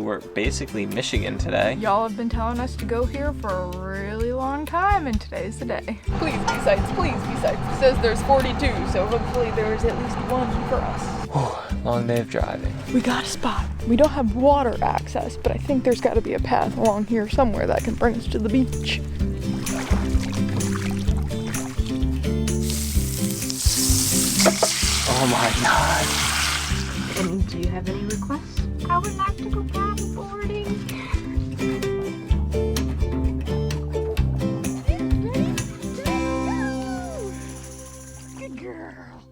We're basically Michigan today. Y'all have been telling us to go here for a really long time, and today's the day. Please be sights, please be sights. It says there's 42, so hopefully there's at least one for us. Whew, long day of driving. We got a spot. We don't have water access, but I think there's got to be a path along here somewhere that can bring us to the beach. Oh my god. And do you have any requests? I would like to go paddleboarding. Good girl.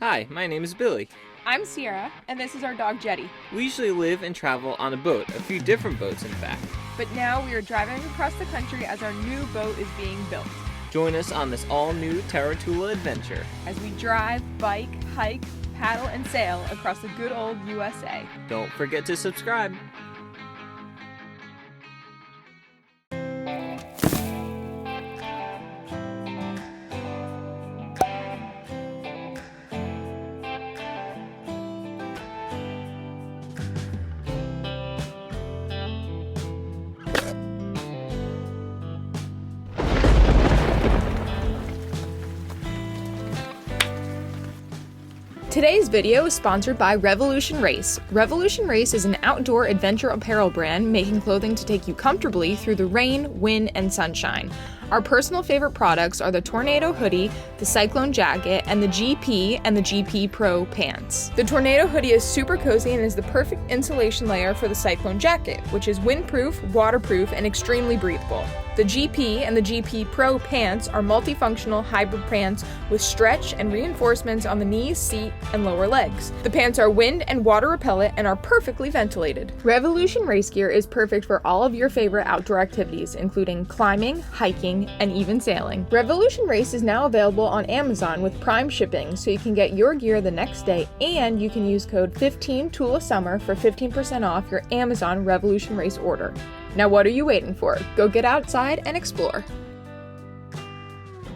Hi, my name is Billy. I'm Sierra, and this is our dog Jetty. We usually live and travel on a boat, a few different boats in fact. But now we are driving across the country as our new boat is being built. Join us on this all-new Terra Tula adventure. As we drive, bike, hike, paddle, and sail across the good old USA. Don't forget to subscribe. Today's video is sponsored by Revolution Race. Revolution Race is an outdoor adventure apparel brand making clothing to take you comfortably through the rain, wind, and sunshine. Our personal favorite products are the Tornado hoodie, the Cyclone jacket, and the GP and the GP Pro pants. The Tornado hoodie is super cozy and is the perfect insulation layer for the Cyclone jacket, which is windproof, waterproof, and extremely breathable. The GP and the GP Pro pants are multifunctional hybrid pants with stretch and reinforcements on the knees, seat, and lower legs. The pants are wind and water repellent and are perfectly ventilated. Revolution Race gear is perfect for all of your favorite outdoor activities, including climbing, hiking, and even sailing. Revolution Race is now available on Amazon with Prime shipping, so you can get your gear the next day, and you can use code 15TULASUMMER for 15% off your Amazon Revolution Race order. Now what are you waiting for? Go get outside and explore.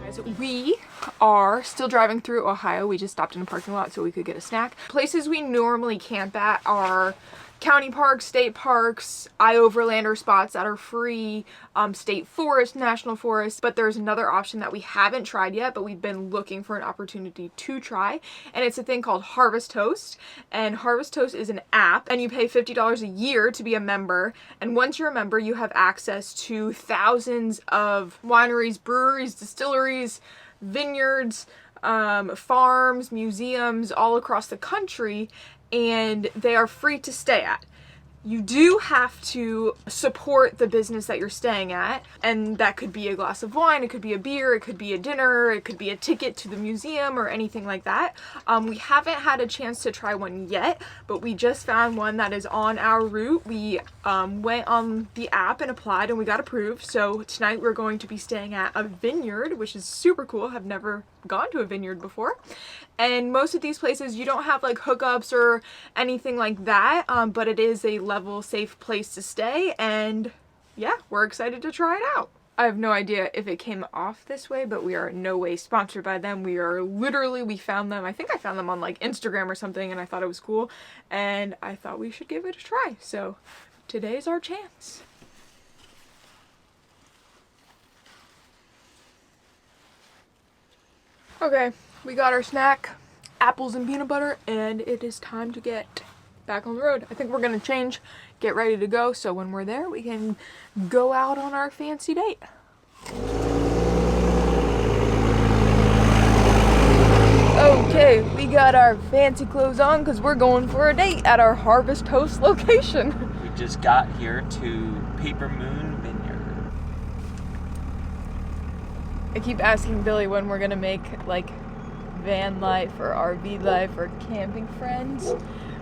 Guys, we are still driving through Ohio. We just stopped in a parking lot so we could get a snack. Places we normally camp at are county parks, state parks, iOverlander spots that are free, state forest, national forest, but there's another option that we haven't tried yet, but we've been looking for an opportunity to try, and it's a thing called Harvest Host. And Harvest Host is an app, and you pay $50 a year to be a member, and once you're a member, you have access to thousands of wineries, breweries, distilleries, vineyards, farms, museums all across the country, and they are free to stay at. You do have to support the business that you're staying at, and that could be a glass of wine, it could be a beer, it could be a dinner, it could be a ticket to the museum or anything like that. We haven't had a chance to try one yet, but we just found one that is on our route. We went on the app and applied and we got approved, so tonight we're going to be staying at a vineyard, which is super cool. I've never gone to a vineyard before. And most of these places you don't have like hookups or anything like that, but it is a level safe place to stay, and yeah, we're excited to try it out. I have no idea if it came off this way, but we are in no way sponsored by them. We found them, I think I found them on like Instagram or something, and I thought it was cool, and I thought we should give it a try. So today's our chance. Okay, we got our snack, apples and peanut butter, and it is time to get back on the road. I think we're gonna change, get ready to go, so when we're there, we can go out on our fancy date. Okay, we got our fancy clothes on because we're going for a date at our Harvest Host location. We just got here to Paper Moon Vineyard. I keep asking Billy when we're gonna make like van life or RV life or camping friends,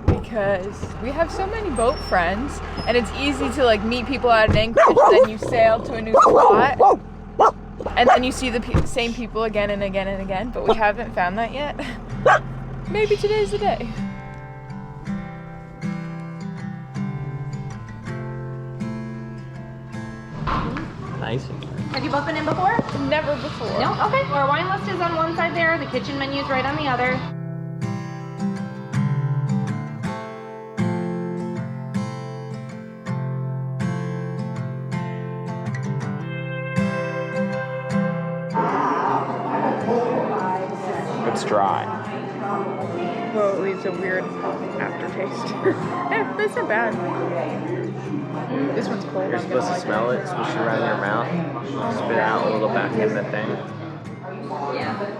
because we have so many boat friends and it's easy to like meet people at an anchorage, then you sail to a new spot and then you see the same people again and again and again, but we haven't found that yet. Maybe today's the day. Nice in here. Have you both been in before? Never before. No? Okay. Our wine list is on one side there. The kitchen menu is right on the other. it's dry. Well, it leaves a weird aftertaste. That's not bad. This one's cold. You're supposed to smell it, swish it around your mouth, spit it out a little back in the thing.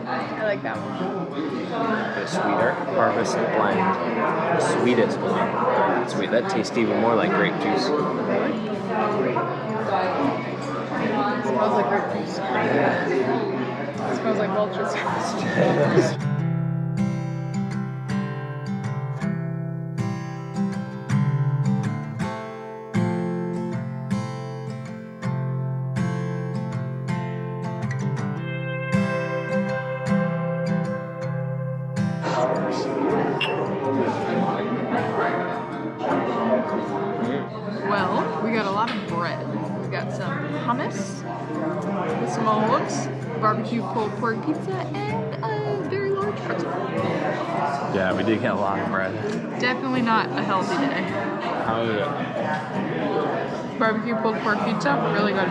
I like that one. The sweeter harvest blend, the sweetest one. Sweet. That tastes even more like grape juice. It smells like grape juice. It smells like Welch's. Well, we got a lot of bread. We got some hummus with some olives, barbecue pulled pork pizza, and a very large pretzel. Yeah, we did get a lot of bread. Definitely not a healthy day. How is it? Barbecue pulled pork pizza, really good.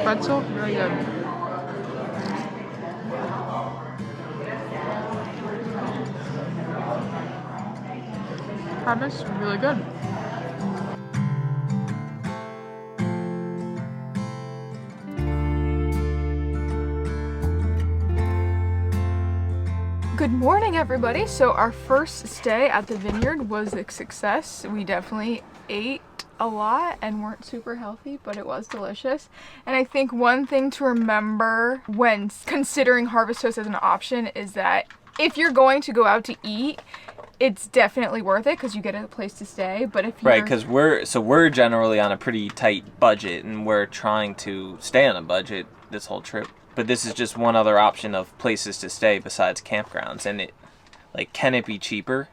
Pretzel, really good. Hummus, really good. Good morning, everybody. So our first stay at the Vineyard was a success. We definitely ate a lot and weren't super healthy, but it was delicious. And I think one thing to remember when considering Harvest Toast as an option is that if you're going to go out to eat, it's definitely worth it because you get a place to stay. But if you're... Right, because we're generally on a pretty tight budget and we're trying to stay on a budget this whole trip. But this is just one other option of places to stay besides campgrounds. And it, like, can it be cheaper?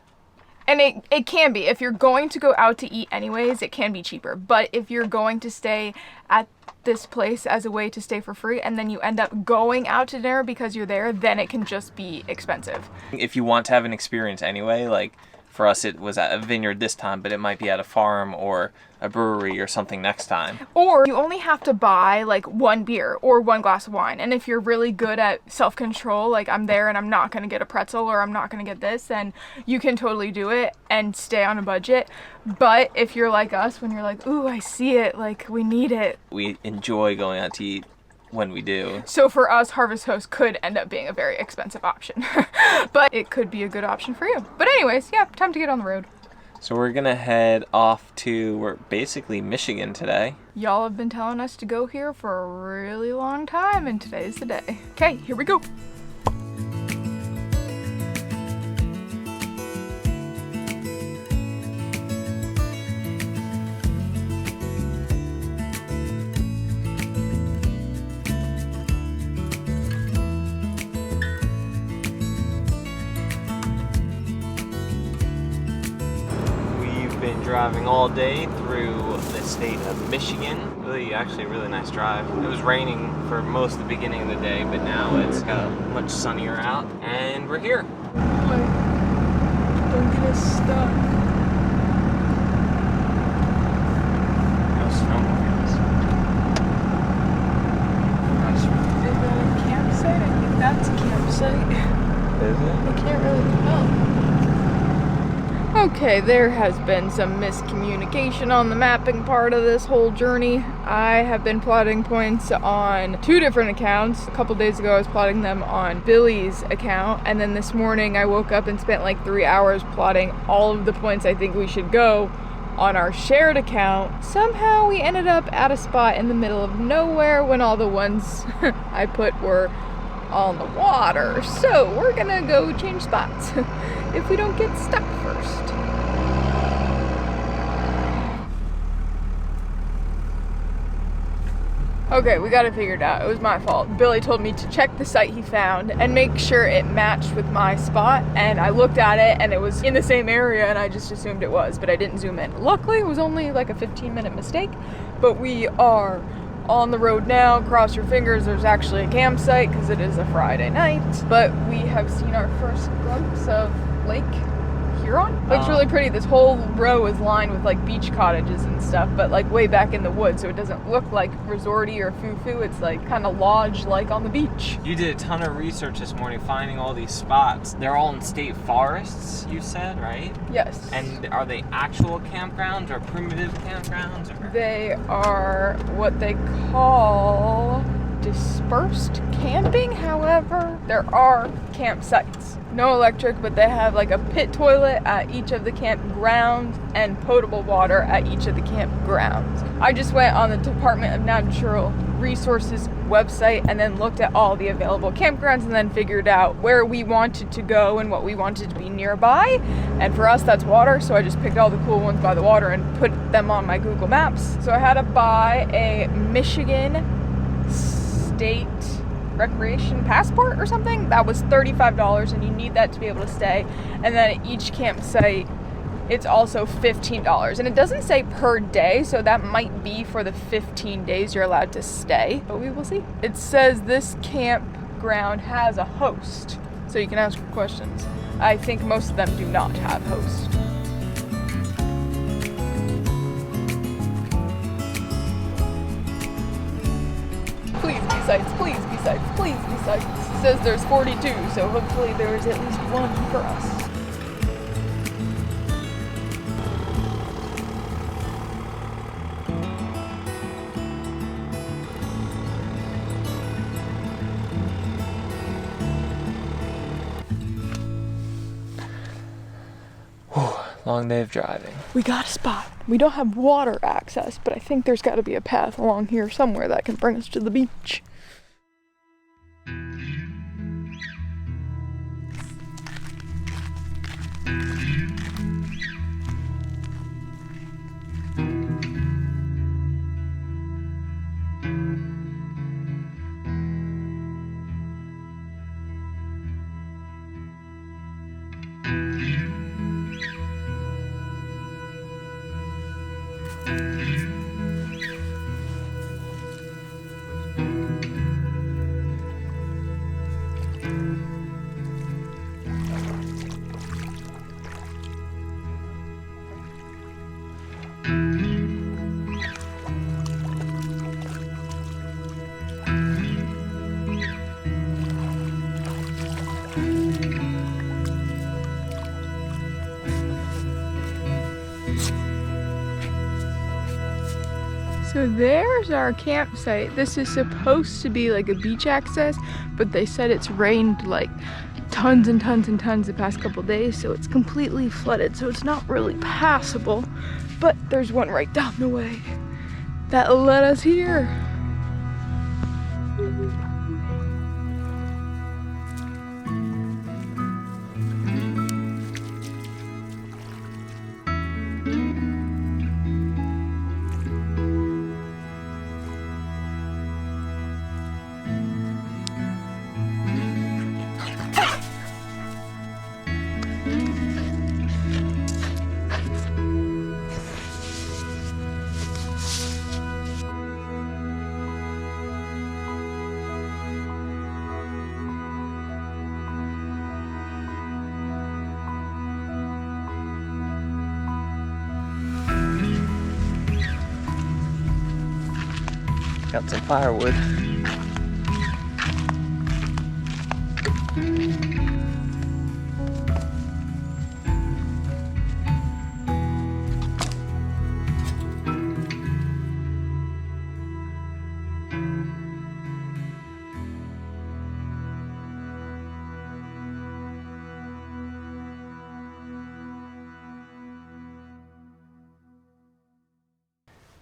And it can be. If you're going to go out to eat anyways, it can be cheaper. But if you're going to stay at this place as a way to stay for free and then you end up going out to dinner because you're there, then it can just be expensive. If you want to have an experience anyway, like for us it was at a vineyard this time, but it might be at a farm or a brewery or something next time. Or you only have to buy like one beer or one glass of wine. And if you're really good at self-control, like I'm there and I'm not going to get a pretzel or I'm not going to get this, then you can totally do it and stay on a budget. But if you're like us, when you're like, ooh, I see it, like we need it. We enjoy going out to eat when we do. So for us, Harvest Toast could end up being a very expensive option. But it could be a good option for you. But anyways, yeah, time to get on the road. So we're gonna head off to, we're basically Michigan today. Y'all have been telling us to go here for a really long time, and today's the day. Okay, here we go. Been driving all day through the state of Michigan. Actually a really nice drive. It was raining for most of the beginning of the day, but now it's got much sunnier out and we're here. Wait, don't get us stuck. No snowmobiles. Is that a campsite? I think that's a campsite. Is it? I can't really tell. Okay, there has been some miscommunication on the mapping part of this whole journey. I have been plotting points on two different accounts. A couple days ago I was plotting them on Billy's account, and then this morning I woke up and spent like 3 hours plotting all of the points I think we should go on our shared account. Somehow we ended up at a spot in the middle of nowhere when all the ones I put were on the water. So we're gonna go change spots if we don't get stuck first. Okay, we got it figured out. It was my fault. Billy told me to check the site he found and make sure it matched with my spot, and I looked at it and it was in the same area and I just assumed it was, but I didn't zoom in. Luckily, it was only like a 15-minute mistake, but we are on the road now. Cross your fingers, there's actually a campsite because it is a Friday night, but we have seen our first glimpse of Lake Huron. It's really pretty. This whole row is lined with like beach cottages and stuff, but like way back in the woods, so it doesn't look like resorty or foo-foo. It's like kind of lodge-like on the beach. You did a ton of research this morning finding all these spots. They're all in state forests, you said, right? Yes. And are they actual campgrounds or primitive campgrounds? Or? They are what they call dispersed camping. However, there are campsites. No electric, but they have like a pit toilet at each of the campgrounds and potable water at each of the campgrounds. I just went on the Department of Natural Resources website and then looked at all the available campgrounds and then figured out where we wanted to go and what we wanted to be nearby. And for us, that's water, so I just picked all the cool ones by the water and put them on my Google Maps. So I had to buy a Michigan state recreation passport or something. That was $35, and you need that to be able to stay. And then at each campsite, it's also $15. And it doesn't say per day, so that might be for the 15 days you're allowed to stay, but we will see. It says this campground has a host, so you can ask questions. I think most of them do not have hosts. Please be sites, please be sites, please be sites. It says there's 42, so hopefully there's at least one for us. Long day of driving. We got a spot. We don't have water access, but I think there's got to be a path along here somewhere that can bring us to the beach. So there's our campsite. This is supposed to be like a beach access, but they said it's rained like tons and tons and tons the past couple days, so it's completely flooded, so it's not really passable. But there's one right down the way that led us here. Got some firewood.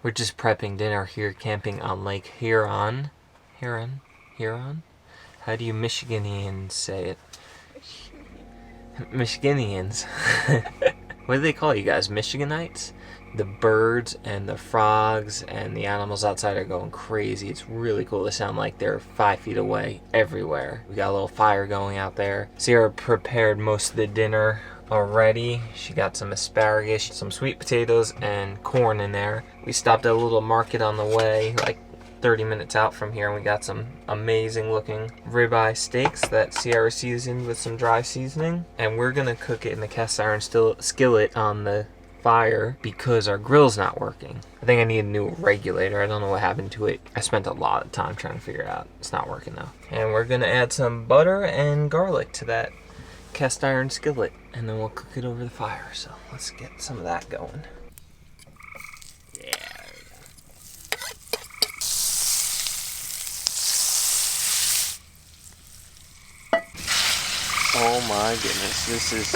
We're just prepping dinner here, camping on Lake Huron. Huron? How do you Michiganians say it? Michiganians. What do they call you guys? Michiganites? The birds and the frogs and the animals outside are going crazy. It's really cool. They sound like they're 5 feet away everywhere. We got a little fire going out there. Sierra prepared most of the dinner already. She got some asparagus, some sweet potatoes, and corn in there. We stopped at a little market on the way, like 30 minutes out from here, and we got some amazing looking ribeye steaks that Sierra seasoned with some dry seasoning, and we're gonna cook it in the cast iron skillet on the fire because our grill's not working. I think I need a new regulator. I don't know what happened to it. I spent a lot of time trying to figure it out. It's not working though. And we're gonna add some butter and garlic to that cast iron skillet, and then we'll cook it over the fire. So let's get some of that going. Yeah, there we go. Oh my goodness, this is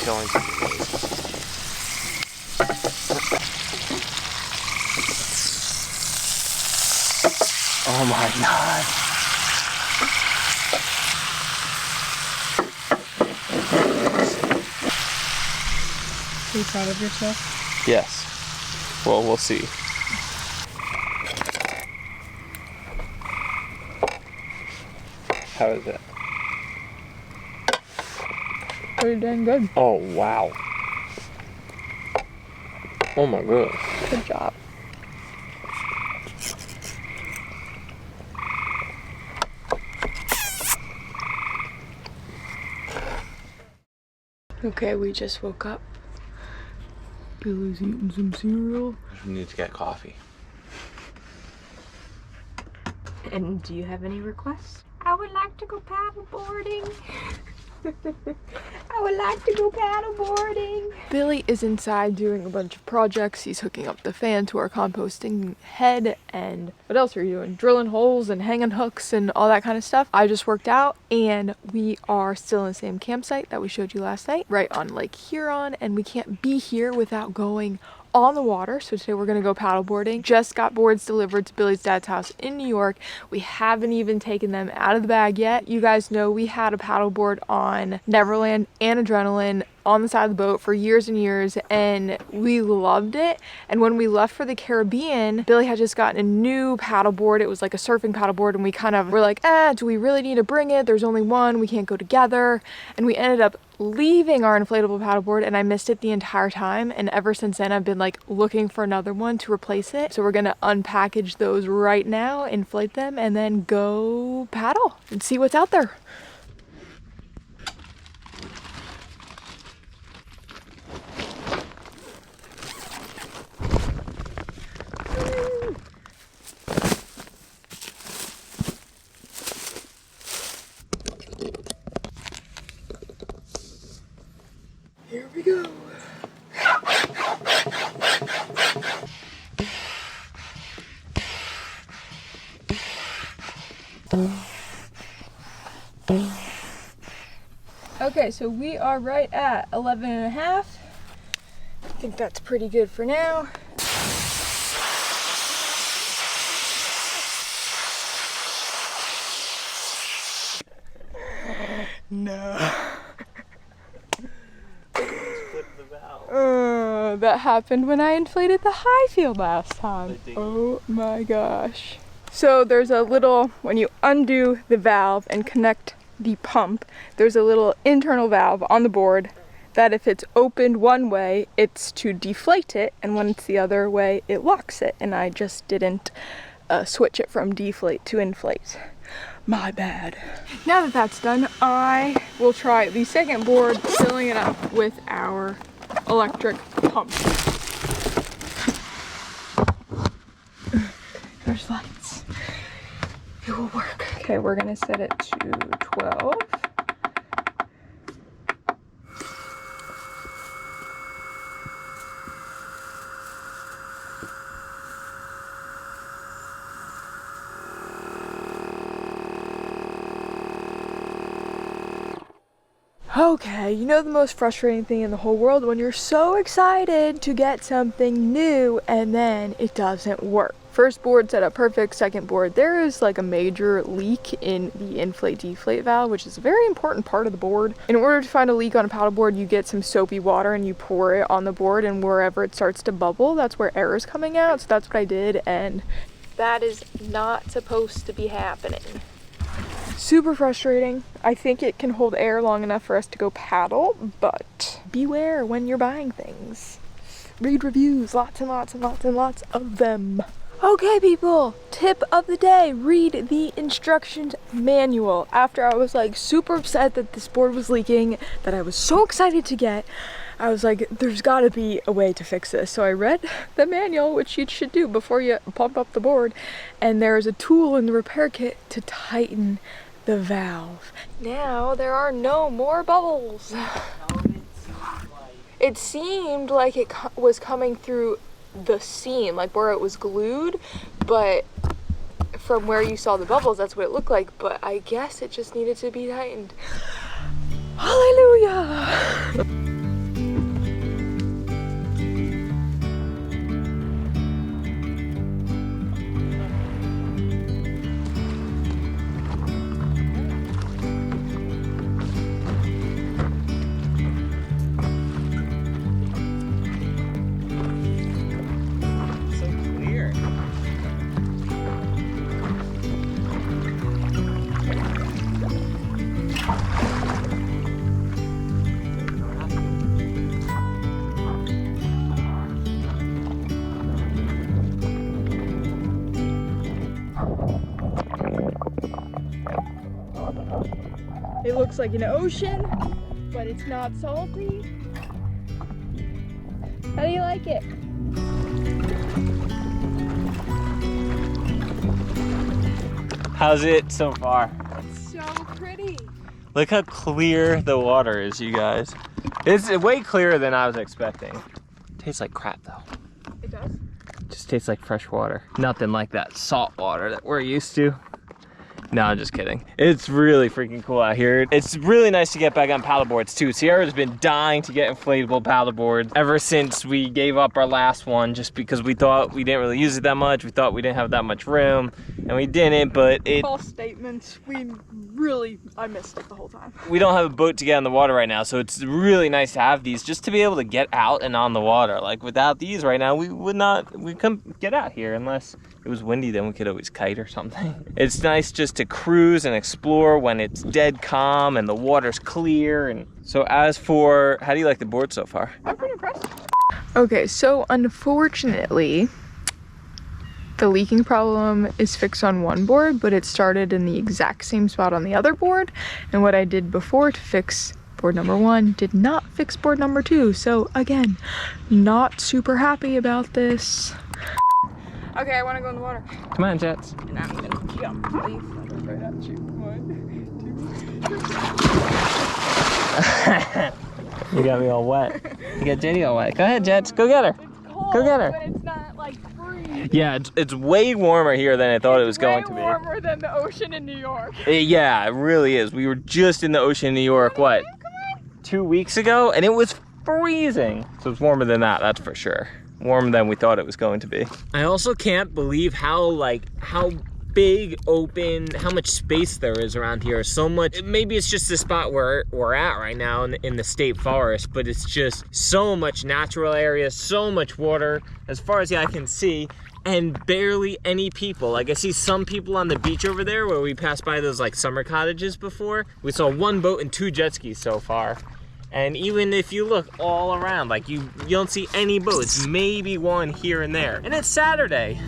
going to be amazing. Oh my god. Are you proud of yourself? Yes. Well, we'll see. How is it? Pretty dang good. Oh, wow. Oh my goodness. Good job. Okay, we just woke up. Billy's eating some cereal. We need to get coffee. And do you have any requests? I would like to go paddle boarding. I would like to go paddle boarding. Billy is inside doing a bunch of projects. He's hooking up the fan to our composting head, and what else are you doing? Drilling holes and hanging hooks and all that kind of stuff. I just worked out, and we are still in the same campsite that we showed you last night, right on Lake Huron, and we can't be here without going on the water. So today we're gonna go paddleboarding. Just got boards delivered to Billy's dad's house in New York. We haven't even taken them out of the bag yet. You guys know we had a paddleboard on Neverland and Adrenaline on the side of the boat for years and years, and we loved it. And when we left for the Caribbean, Billy had just gotten a new paddleboard. It was like a surfing paddleboard, and we kind of were like, do we really need to bring it? There's only one, we can't go together. And we ended up leaving our inflatable paddleboard, and I missed it the entire time, and ever since then I've been like looking for another one to replace it. So we're gonna unpackage those right now, inflate them, and then go paddle and see what's out there. Here we go. Okay, so we are right at 11 and a half. I think that's pretty good for now. No. That happened when I inflated the high field last time. Oh my gosh. So there's a little, when you undo the valve and connect the pump, there's a little internal valve on the board that if it's opened one way, it's to deflate it, and when it's the other way, it locks it. And I just didn't switch it from deflate to inflate. My bad. Now that that's done, I will try the second board, filling it up with our electric pump. There's lights. It will work. Okay, we're gonna set it to 12. Okay, you know the most frustrating thing in the whole world when you're so excited to get something new and then it doesn't work. First board set up perfect, second board, there is like a major leak in the inflate-deflate valve, which is a very important part of the board. In order to find a leak on a paddleboard, you get some soapy water and you pour it on the board, and wherever it starts to bubble, that's where air is coming out. So that's what I did, and that is not supposed to be happening. Super frustrating. I think it can hold air long enough for us to go paddle, but beware when you're buying things. Read reviews, lots and lots and lots and lots of them. Okay, people, tip of the day, read the instructions manual. After I was like super upset that this board was leaking, that I was so excited to get, I was like, there's gotta be a way to fix this. So I read the manual, which you should do before you pump up the board, and there's a tool in the repair kit to tighten the valve. Now there are no more bubbles. It seemed like it was coming through the seam, like where it was glued, but from where you saw the bubbles, that's what it looked like. But I guess it just needed to be tightened. Hallelujah! It looks like an ocean, but it's not salty. How do you like it? How's it so far? It's so pretty. Look how clear the water is, you guys. It's way clearer than I was expecting. Tastes like crap though. It does? Just tastes like fresh water. Nothing like that salt water that we're used to. No, I'm just kidding. It's really freaking cool out here. It's really nice to get back on paddleboards too. Sierra's been dying to get inflatable paddleboards ever since we gave up our last one, just because we thought we didn't really use it that much. We thought we didn't have that much room, and we didn't, but it... False statements. I missed it the whole time. We don't have a boat to get on the water right now, so it's really nice to have these just to be able to get out and on the water. Like without these right now, we couldn't get out here unless it was windy, then we could always kite or something. It's nice just to cruise and explore when it's dead calm and the water's clear. And so as for, how do you like the board so far? I'm pretty impressed. Okay, so unfortunately, the leaking problem is fixed on one board, but it started in the exact same spot on the other board. And what I did before to fix board number 1 did not fix board number 2. So again, not super happy about this. Okay, I want to go in the water. Come on, Jets. And I'm gonna jump. Leave right at you. 1, 2. You got me all wet. You got Jetty all wet. Go ahead, Jets. Go get her. It's cold, go get her. But it's not like freezing. Yeah, it's way warmer here than I thought it was going to be. Way warmer than the ocean in New York. Yeah, it really is. We were just in the ocean in New York, what, 2 weeks ago? And it was freezing. So it's warmer than that, that's for sure. Warmer than we thought it was going to be. I also can't believe how big open, how much space there is around here. So much, maybe it's just the spot where we're at right now in the state forest, but it's just so much natural area, so much water as far as the eye can see, and barely any people. Like I see some people on the beach over there where we passed by those like summer cottages before. We saw 1 boat and 2 jet skis so far. And even if you look all around, like you don't see any boats, maybe 1 here and there. And it's Saturday.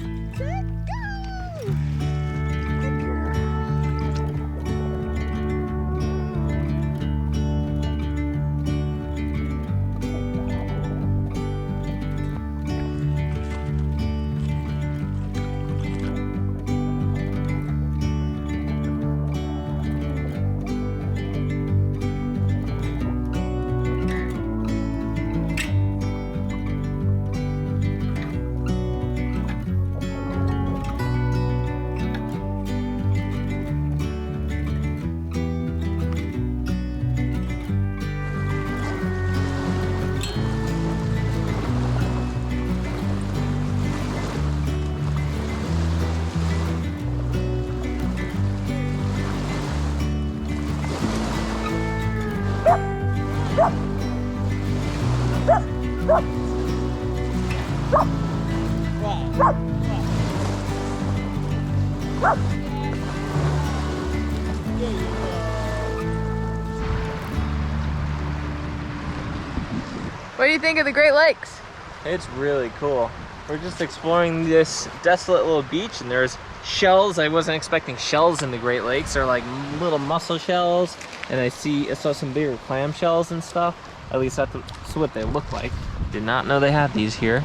What do you think of the Great Lakes? It's really cool. We're just exploring this desolate little beach, and there's shells. I wasn't expecting shells in the Great Lakes. They're like little mussel shells, and I saw some bigger clam shells and stuff. At least that's what they look like. Did not know they had these here.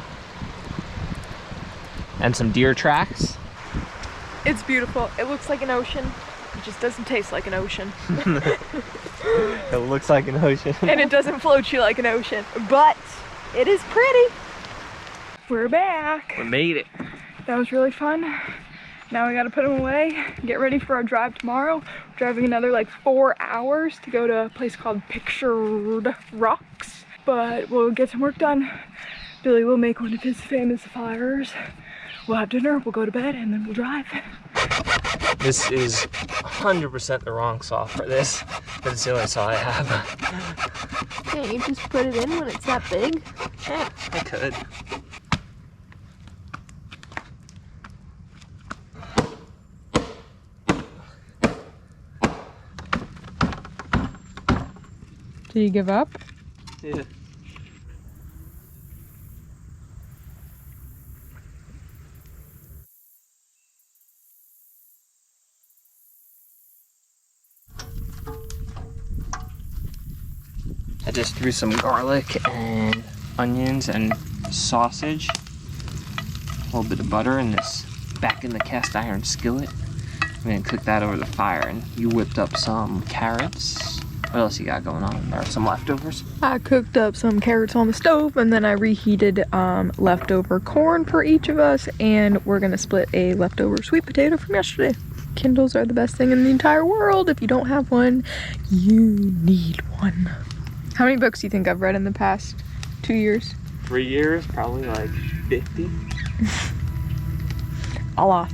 And some deer tracks. It's beautiful. It looks like an ocean. It just doesn't taste like an ocean. It looks like an ocean. And it doesn't float you like an ocean, but it is pretty. We're back. We made it. That was really fun. Now we gotta put them away, get ready for our drive tomorrow. We're driving another like 4 hours to go to a place called Pictured Rocks, but we'll get some work done. Billy will make one of his famous fires. We'll have dinner, we'll go to bed, and then we'll drive. This is 100% the wrong saw for this, but it's the only saw I have. Can't you just put it in when it's that big? Yeah, I could. Did you give up? Yeah. I just threw some garlic and onions and sausage, a little bit of butter in this back in the cast iron skillet. I'm gonna cook that over the fire, and you whipped up some carrots. What else you got going on? There are some leftovers. I cooked up some carrots on the stove, and then I reheated leftover corn for each of us, and we're gonna split a leftover sweet potato from yesterday. Kindles are the best thing in the entire world. If you don't have one, you need one. How many books do you think I've read in the past 2 years? 3 years, probably like 50. A lot.